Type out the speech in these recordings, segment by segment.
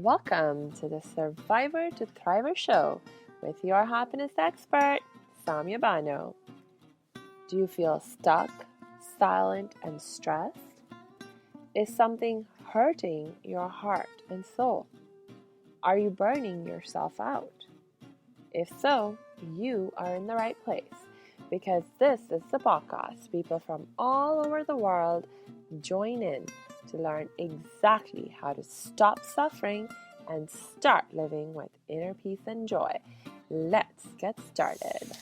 Welcome to the Survivor to Thriver show with your happiness expert, Samia Bano. Do you feel stuck, silent, and stressed? Is something hurting your heart and soul? Are you burning yourself out? If so, you are in the right place because this is the podcast people from all over the world join in to learn exactly how to stop suffering and start living with inner peace and joy. Let's get started.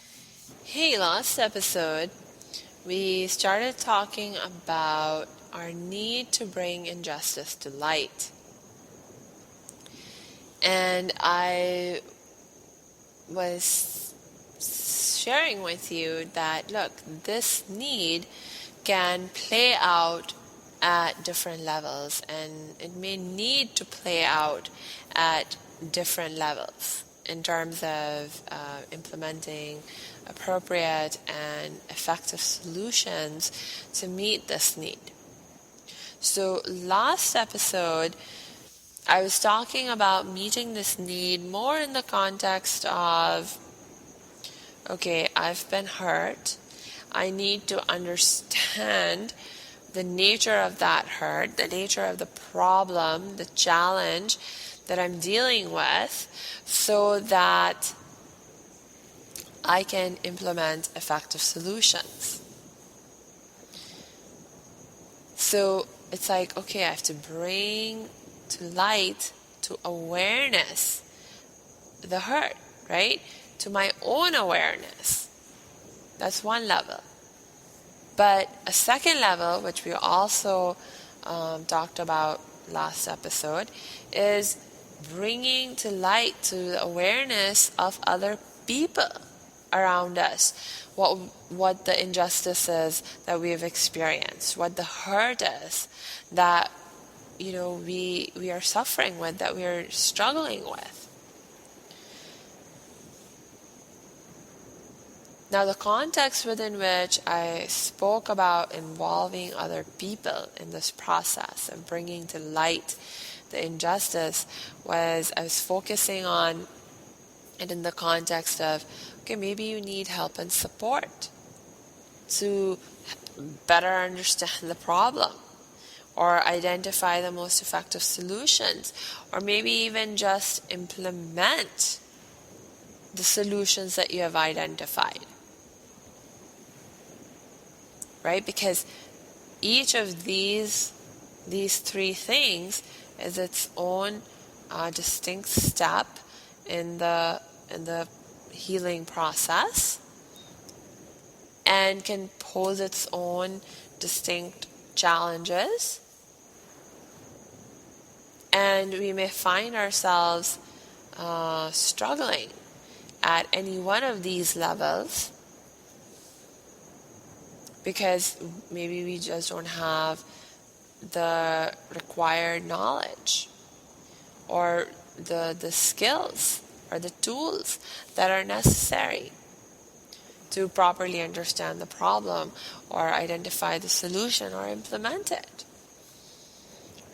Hey, last episode, we started talking about our need to bring injustice to light. And I was sharing with you that, look, this need can play out at different levels, and it may need to play out at different levels in terms of implementing appropriate and effective solutions to meet this need. So last episode, I was talking about meeting this need more in the context of, okay, I've been hurt. I need to understand the nature of that hurt, the nature of the problem, the challenge that I'm dealing with, so that I can implement effective solutions. So it's like, okay, I have to bring to light, to awareness, the hurt, right? To my own awareness. That's one level. But a second level, which we also talked about last episode, is bringing to light, to the awareness of other people around us, what the injustice is that we have experienced, what the hurt is that we are suffering with, that we are struggling with. Now, the context within which I spoke about involving other people in this process of bringing to light the injustice was I was focusing on it in the context of, okay, maybe you need help and support to better understand the problem or identify the most effective solutions, or maybe even just implement the solutions that you have identified. Right? Because each of these three things is its own distinct step in the healing process, and can pose its own distinct challenges. And we may find ourselves struggling at any one of these levels because maybe we just don't have the required knowledge or the skills or the tools that are necessary to properly understand the problem or identify the solution or implement it.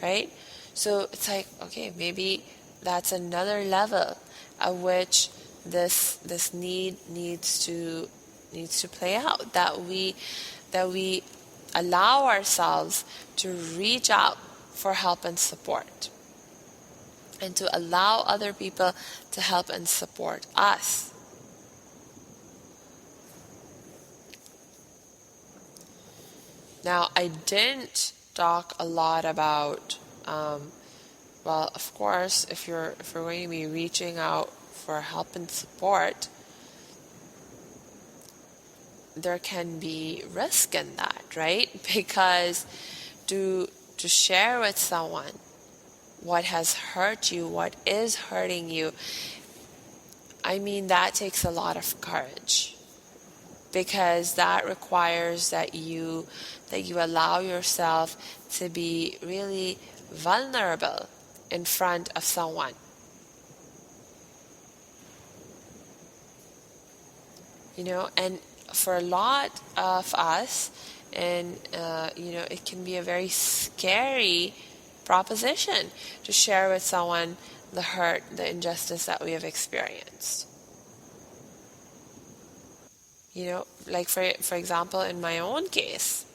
Right? So it's like, okay, maybe that's another level at which this need needs to play out, that we allow ourselves to reach out for help and support, and to allow other people to help and support us. Now, I didn't talk a lot about, well, of course, if you're going to be reaching out for help and support, there can be risk in that, right? Because to share with someone what has hurt you, what is hurting you, I mean, that takes a lot of courage, because that requires that you allow yourself to be really vulnerable in front of someone. And for a lot of us, and it can be a very scary proposition to share with someone the hurt, the injustice that we have experienced. Like for example, in my own case,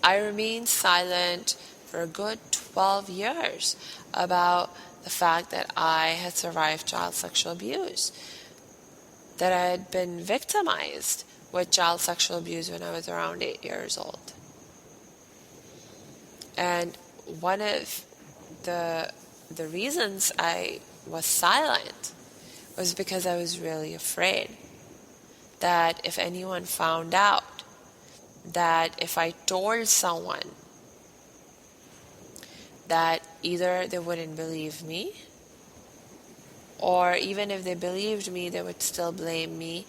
I remained silent for a good 12 years about the fact that I had survived child sexual abuse, that I had been victimized with child sexual abuse when I was around 8 years old. And one of the reasons I was silent was because I was really afraid that if anyone found out, that if I told someone, that either they wouldn't believe me, or even if they believed me, they would still blame me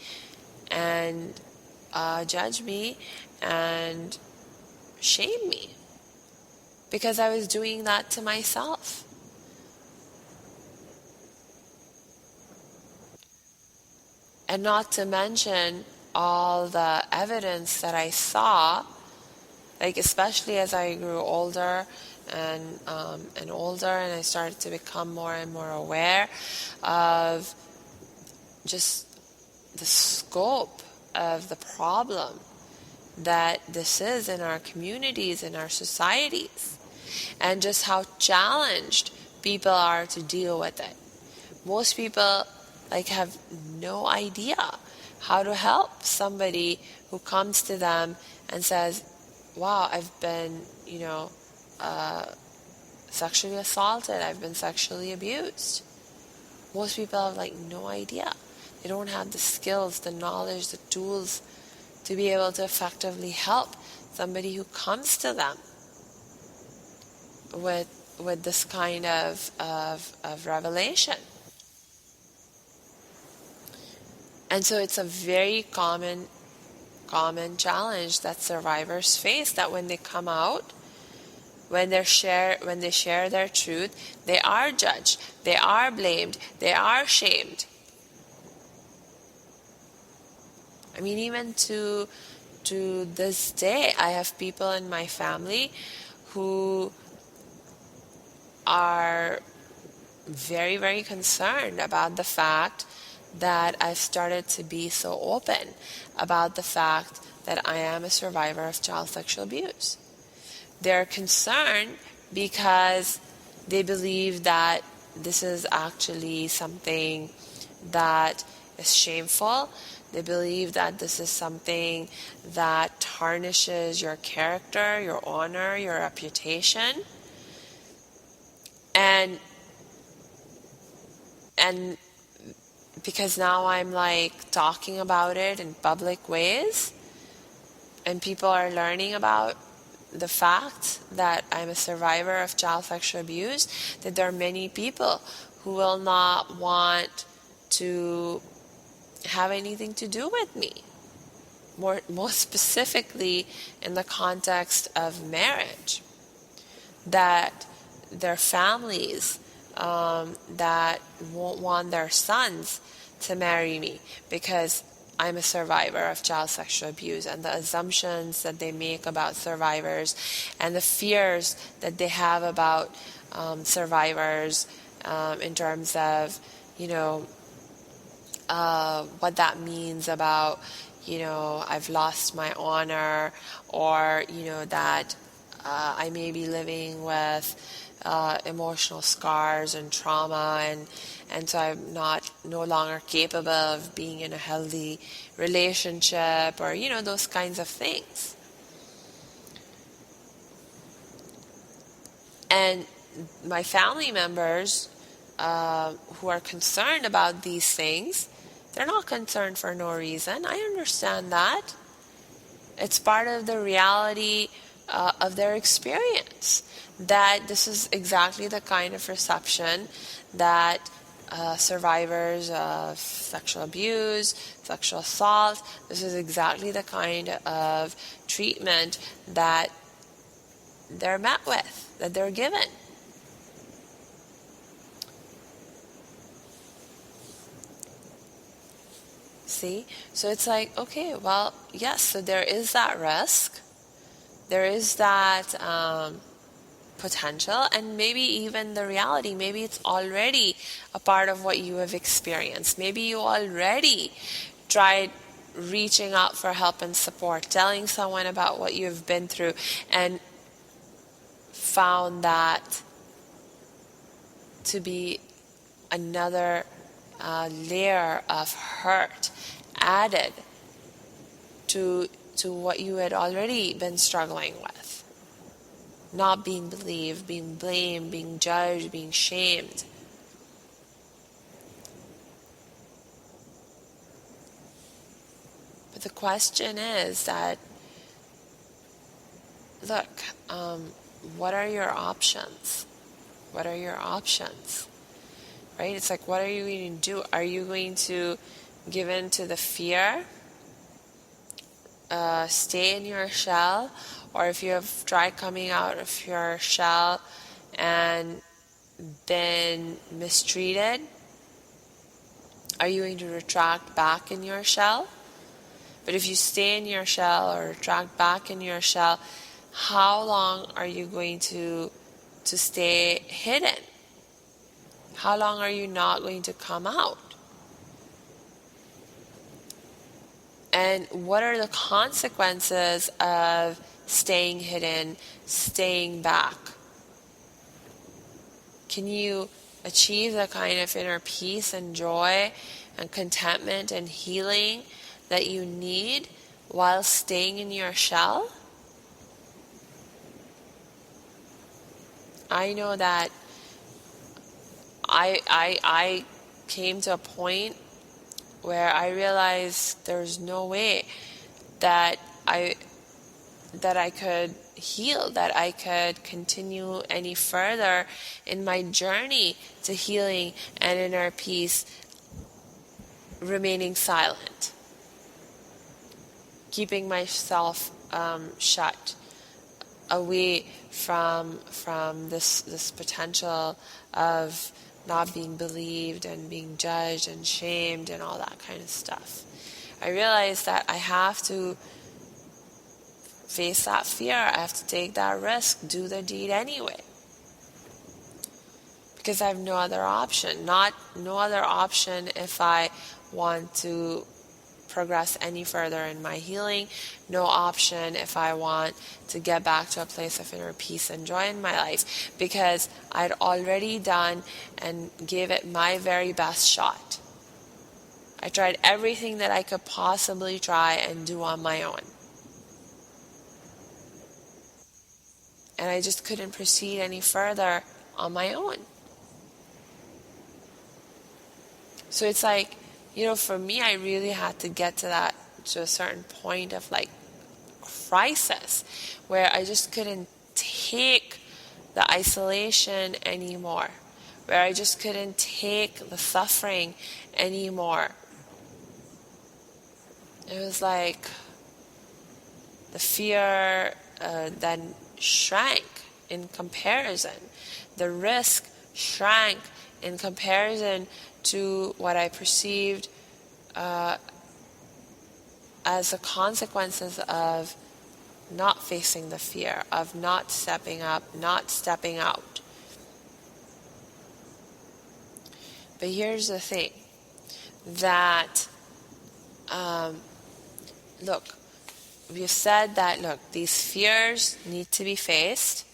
and judge me and shame me, because I was doing that to myself. And not to mention all the evidence that I saw, like especially as I grew older and older, and I started to become more and more aware of just the scope of the problem that this is in our communities, in our societies, and just how challenged people are to deal with it. Most people have no idea how to help somebody who comes to them and says, wow, I've been, sexually assaulted, I've been sexually abused. Most people have no idea. They don't have the skills, the knowledge, the tools to be able to effectively help somebody who comes to them with this kind of revelation. And so it's a very common challenge that survivors face, that when they come out, when they share their truth, they are judged, they are blamed, they are shamed. I mean, even to this day, I have people in my family who are very, very concerned about the fact that I've started to be so open about the fact that I am a survivor of child sexual abuse. They're concerned because they believe that this is actually something that is shameful. They believe that this is something that tarnishes your character, your honor, your reputation. And because now I'm talking about it in public ways, and people are learning about the fact that I'm a survivor of child sexual abuse, that there are many people who will not want to have anything to do with me. More specifically in the context of marriage, that their families that won't want their sons to marry me because I'm a survivor of child sexual abuse, and the assumptions that they make about survivors and the fears that they have about survivors in terms of, what that means about, I've lost my honor, or, that I may be living with emotional scars and trauma, and so I'm no longer capable of being in a healthy relationship, or those kinds of things. And my family members who are concerned about these things, they're not concerned for no reason. I understand that. It's part of the reality of their experience, that this is exactly the kind of reception that survivors of sexual abuse, sexual assault, this is exactly the kind of treatment that they're met with, that they're given. See? So it's okay, well, yes, so there is that risk. There is that potential and maybe even the reality. Maybe it's already a part of what you have experienced. Maybe you already tried reaching out for help and support, telling someone about what you've been through, and found that to be another layer of hurt added to what you had already been struggling with. Not being believed, being blamed, being judged, being shamed. But the question is that, look, what are your options? What are your options? Right? It's like, what are you going to do? Are you going to give in to the fear? Stay in your shell? Or if you have tried coming out of your shell and been mistreated, are you going to retract back in your shell? But if you stay in your shell or retract back in your shell, how long are you going to stay hidden? How long are you not going to come out? And what are the consequences of staying hidden, staying back? Can you achieve the kind of inner peace and joy and contentment and healing that you need while staying in your shell? I know that I came to a point where I realized there's no way that I could heal, that I could continue any further in my journey to healing and inner peace, remaining silent, keeping myself shut, away from this potential of not being believed and being judged and shamed and all that kind of stuff. I realized that I have to face that fear. I have to take that risk, do the deed anyway. Because I have no other option. No other option if I want to progress any further in my healing. No option if I want to get back to a place of inner peace and joy in my life, because I'd already done and gave it my very best shot. I tried everything that I could possibly try and do on my own. And I just couldn't proceed any further on my own. So it's like, for me, I really had to get to a certain point of crisis where I just couldn't take the isolation anymore, where I just couldn't take the suffering anymore. It was like the fear then shrank in comparison. The risk shrank in comparison to what I perceived as the consequences of not facing the fear, of not stepping up, not stepping out. But here's the thing, that we've said that, these fears need to be faced,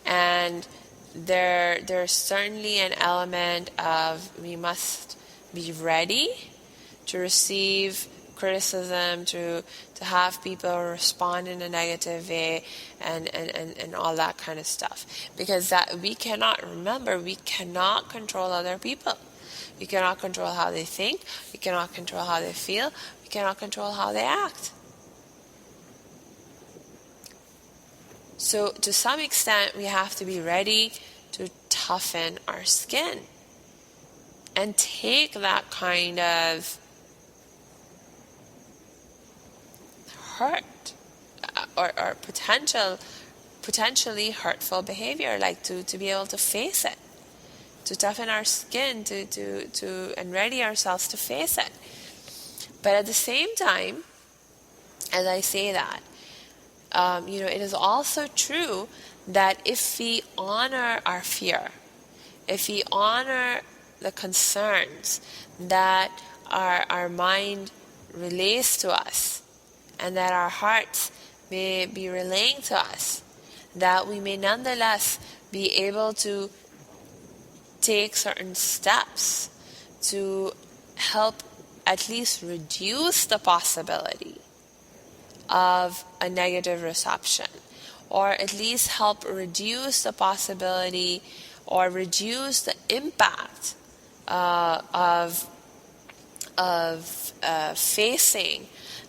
and there's certainly an element of we must be ready to receive criticism, to have people respond in a negative way, and all that kind of stuff. Because that we cannot control other people. We cannot control how they think. We cannot control how they feel. We cannot control how they act. So to some extent, we have to be ready to toughen our skin and take that kind of hurt or potentially hurtful behavior, to be able to face it, to toughen our skin, to and ready ourselves to face it. But at the same time, as I say that, it is also true that if we honor our fear, if we honor the concerns that our mind relays to us and that our hearts may be relaying to us, that we may nonetheless be able to take certain steps to help at least reduce the possibility of a negative reception, or at least help reduce the possibility or reduce the impact of facing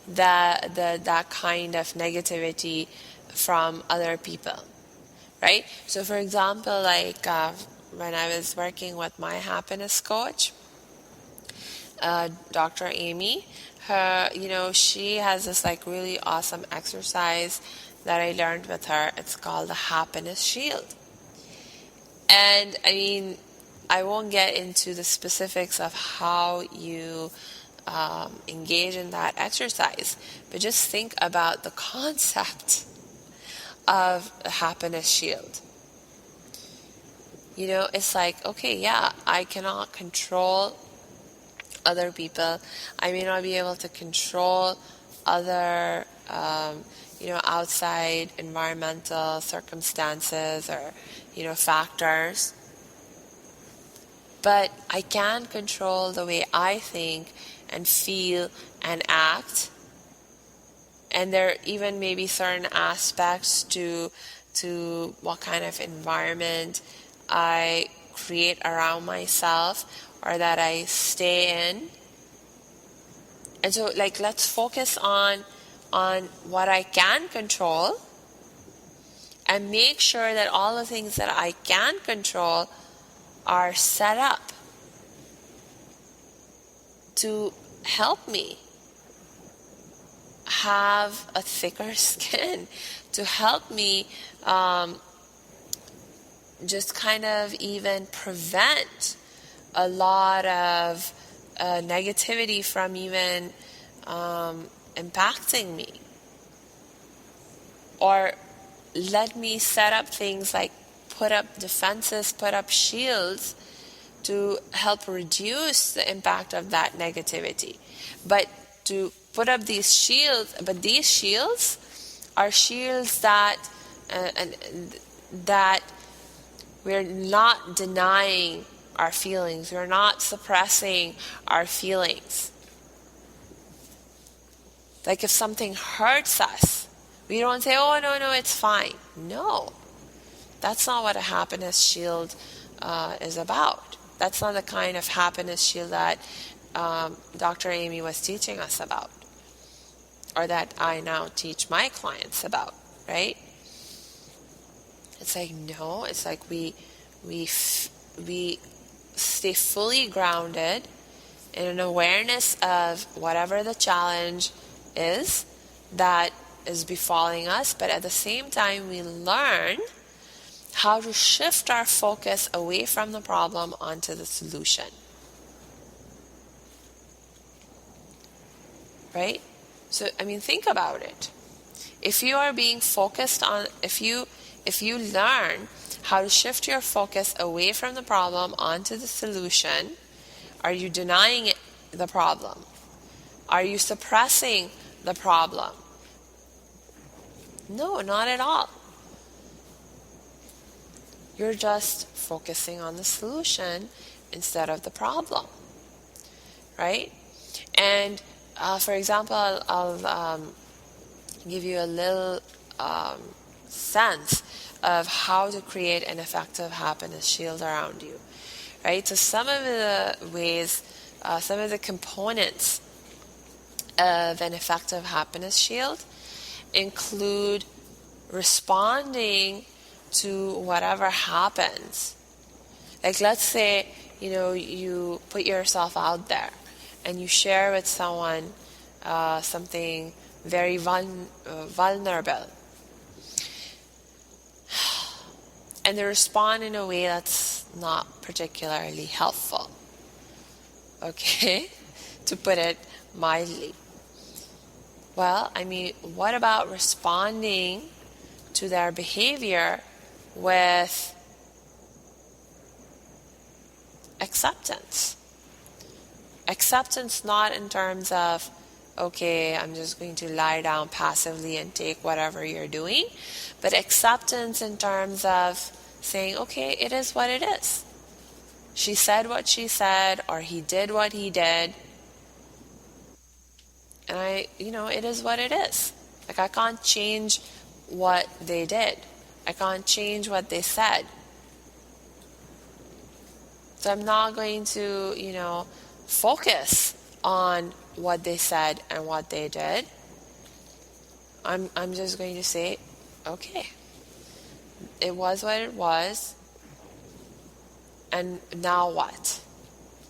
that kind of negativity from other people, right? So for example, like when I was working with my happiness coach, Dr. Amy, she has this like really awesome exercise that I learned with her. It's called the Happiness Shield. And I mean, I won't get into the specifics of how you engage in that exercise, but just think about the concept of the Happiness Shield. It's like, okay, yeah, I cannot control other people. I may not be able to control other, outside environmental circumstances or, factors. But I can control the way I think and feel and act. And there even may be certain aspects to what kind of environment I create around myself or that I stay in. And so let's focus on what I can control and make sure that all the things that I can control are set up to help me have a thicker skin, to help me just kind of even prevent a lot of negativity from even impacting me. Or let me set up things like put up defenses, put up shields to help reduce the impact of that negativity. But to put up these shields, are shields that we're not denying our feelings. We're not suppressing our feelings. Like if something hurts us, we don't say, oh, no, it's fine. No, that's not what a happiness shield is about. That's not the kind of happiness shield that Dr. Amy was teaching us about, or that I now teach my clients about, right? It's like, no, it's like we stay fully grounded in an awareness of whatever the challenge is that is befalling us, but at the same time we learn how to shift our focus away from the problem onto the solution. Right? So, I mean, think about it. If you are being focused on, if you learn how to shift your focus away from the problem onto the solution, are you denying the problem? Are you suppressing the problem? No, not at all. You're just focusing on the solution instead of the problem, right? And for example, I'll give you a little sense of how to create an effective happiness shield around you, right? So some of the ways, some of the components of an effective happiness shield include responding to whatever happens. Like let's say, you put yourself out there and you share with someone something very vulnerable, and they respond in a way that's not particularly helpful, okay, to put it mildly. Well, I mean, what about responding to their behavior with acceptance. Acceptance not in terms of, okay, I'm just going to lie down passively and take whatever you're doing, but acceptance in terms of saying, okay, it is what it is. She said what she said, or he did what he did, and it is what it is. Like, I can't change what they did. I can't change what they said. So I'm not going to, focus on what they said and what they did. I'm just going to say, okay, it was what it was, and now what?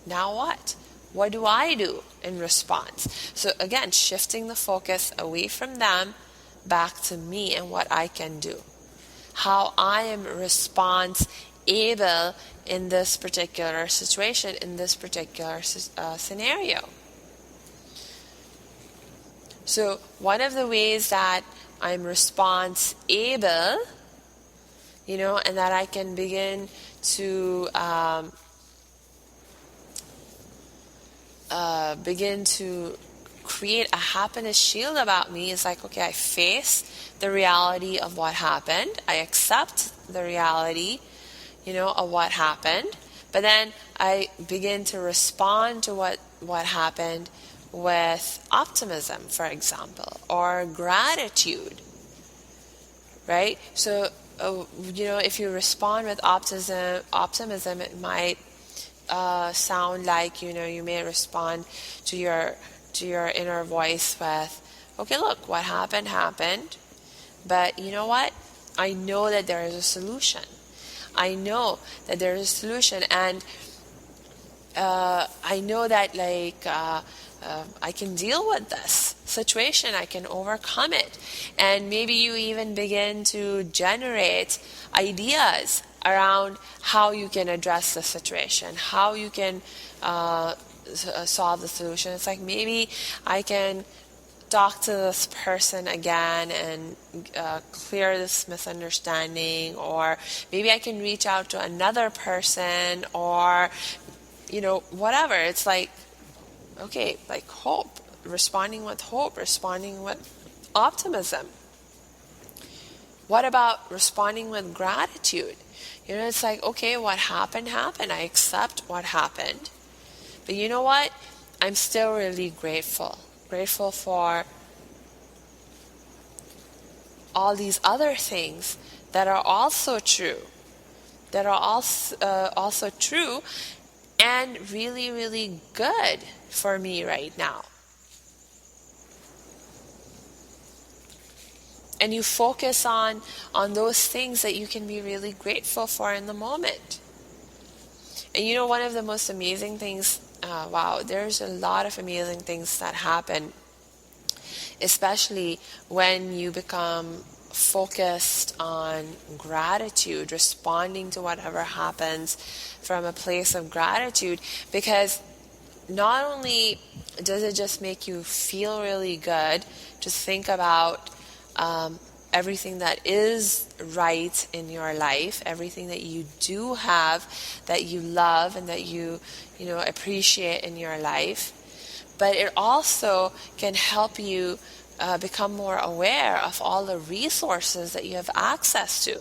Now what? What do I do in response? So again, shifting the focus away from them back to me and what I can do. How I am response able in this particular situation, in this particular scenario. So one of the ways that I'm response able, and that I can begin to create a happiness shield about me is like, okay, I face the reality of what happened. I accept the reality, of what happened. But then I begin to respond to what happened with optimism, for example, or gratitude, right? So, if you respond with optimism, it might sound like, you may respond to your inner voice with, okay, look, what happened, but you know what? I know that there is a solution. I know that there is a solution, and I know that I can deal with this situation. I can overcome it. And maybe you even begin to generate ideas around how you can address the situation, how you can solve the solution. It's like, maybe I can talk to this person again and clear this misunderstanding, or maybe I can reach out to another person, or whatever. It's like, okay, like hope, responding with hope, responding with optimism. What about responding with gratitude? It's like, okay, what happened. I accept what happened, but you know what? I'm still really grateful for all these other things that are also true, also true and really, really good for me right now. And you focus on those things that you can be really grateful for in the moment. And one of the most amazing things, there's a lot of amazing things that happen, especially when you become focused on gratitude, responding to whatever happens from a place of gratitude, because not only does it just make you feel really good to think about everything that is right in your life, everything that you do have, that you love and that you appreciate in your life, but it also can help you become more aware of all the resources that you have access to,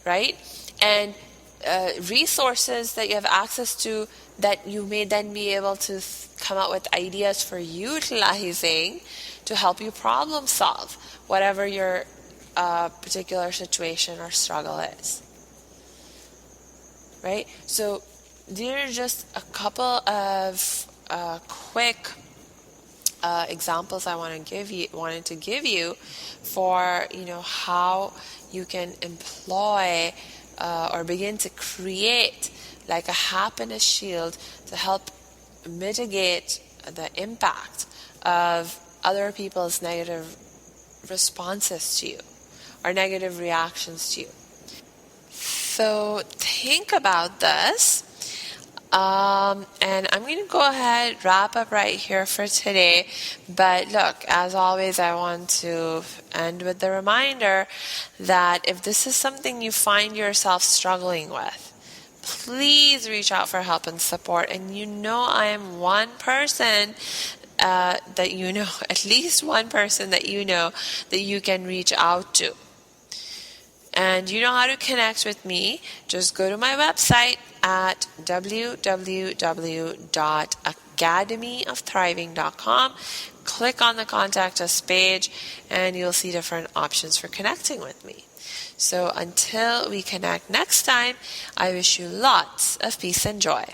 right? And resources that you have access to that you may then be able to come up with ideas for utilizing to help you problem solve whatever your particular situation or struggle is, right? So these are just a couple of quick examples I wanted to give you for how you can employ or begin to create like a happiness shield to help mitigate the impact of other people's negative responses to you or negative reactions to you. So think about this. And I'm going to go ahead, wrap up right here for today. But look, as always, I want to end with the reminder that if this is something you find yourself struggling with, please reach out for help and support. And you know I am one person that you know, at least one person that you know that you can reach out to. And you know how to connect with me. Just go to my website at www.academyofthriving.com. Click on the Contact Us page, and you'll see different options for connecting with me. So until we connect next time, I wish you lots of peace and joy.